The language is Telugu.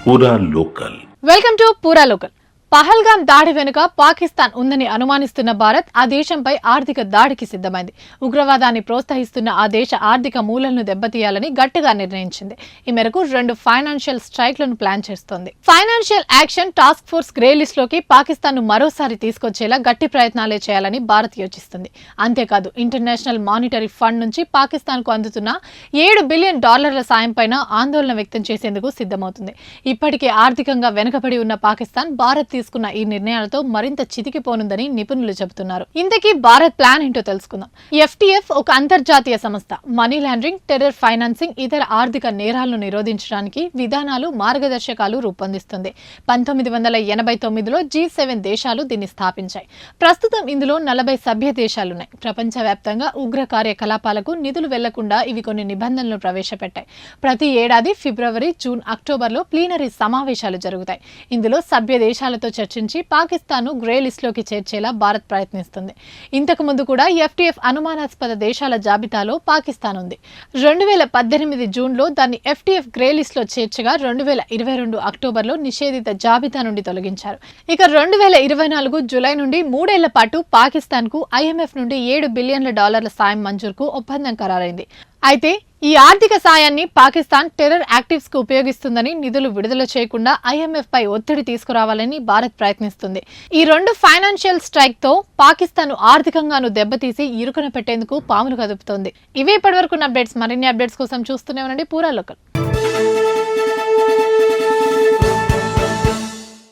పూరా లోకల్. వెల్కమ్ టు పూరా లోకల్. పహల్గాం దాడి వెనుక పాకిస్తాన్ ఉందని అనుమానిస్తున్న భారత్ ఆ దేశంపై ఆర్థిక దాడికి సిద్ధమైంది. ఉగ్రవాదాన్ని ప్రోత్సహిస్తున్న ఆ దేశ ఆర్థిక మూలలను దెబ్బతీయాలని గట్టిగా నిర్ణయించింది. ఈ మేరకు 2 ఫైనాన్షియల్ స్ట్రైక్లను ప్లాన్ చేస్తోంది. Financial action task force grey list లోకి పాకిస్తాన్ ను మరోసారి తీసుకొచ్చేలా గట్టి ప్రయత్నాలే చేయాలని భారత్ యోచిస్తుంది. అంతేకాదు ఇంటర్నేషనల్ మానిటరీ ఫండ్ నుంచి పాకిస్తాన్ కు అందుతున్న $7 బిలియన్ సాయం పైన ఆందోళన వ్యక్తం చేసేందుకు సిద్ధమవుతుంది. ఇప్పటికే ఆర్థికంగా వెనుకబడి ఉన్న పాకిస్తాన్ భారత్ తీసుకున్న ఈ నిర్ణయాలతో మరింత చితికిపోనుందని నిపుణులు చెబుతున్నారు. ఇంతకీ భారత్ ప్లాన్ ఏంటో తెలుసుకుందాం. FTF ఒక అంతర్జాతీయ సంస్థ. మనీ లాండరింగ్, టెర్రర్ ఫైనాన్సింగ్, ఇతర ఆర్థిక నేరాలను నిరోధించడానికి విధానాలు, మార్గదర్శకాలు రూపొందిస్తుంది. 1989లో G7 దేశాలు దీన్ని స్థాపించాయి. ప్రస్తుతం ఇందులో 40 సభ్య దేశాలున్నాయి. ప్రపంచవ్యాప్తంగా ఉగ్ర కార్యకలాపాలకు నిధులు వెళ్లకుండా ఇవి కొన్ని నిబంధనలు ప్రవేశపెట్టాయి. ప్రతి ఏడాది ఫిబ్రవరి, జూన్, అక్టోబర్లో ప్లీనరీ సమావేశాలు జరుగుతాయి. ఇందులో సభ్య దేశాలతో చర్చించి పాకిస్తాన్ను గ్రే లిస్టులోకి చేర్చేలా భారత్ ప్రయత్నిస్తుంది. ఇంతకు ముందు కూడా FTF అనుమానాస్పద దేశాల జాబితాలో పాకిస్తాన్ ఉంది. 2018 జూన్లో దాన్ని FTF గ్రే లిస్టులో చేర్చగా 2022 అక్టోబర్లో నిషేధిత జాబితా నుండి తొలగించారు. ఇక 2024 జూలై నుండి 3 ఏళ్ల పాటు పాకిస్తాన్కు IMF నుండి $7 బిలియన్ల సాయం మంజూరుకు ఒప్పందం ఖరారైంది. అయితే ఈ ఆర్థిక సాయాన్ని పాకిస్తాన్ టెర్రర్ యాక్టివ్స్ కు ఉపయోగిస్తుందని నిధులు విడుదల చేయకుండా IMF పై ఒత్తిడి తీసుకురావాలని భారత్ ప్రయత్నిస్తుంది. ఈ 2 ఫైనాన్షియల్ స్ట్రైక్ తో పాకిస్తాన్ ఆర్థికంగాను దెబ్బతీసి ఇరుకున పెట్టేందుకు పాములు కదుపుతోంది. ఇవే ఇప్పటివరకు అప్డేట్స్. మరిన్ని అప్డేట్స్ కోసం చూస్తూనే ఉండండి పూరా లోకల్.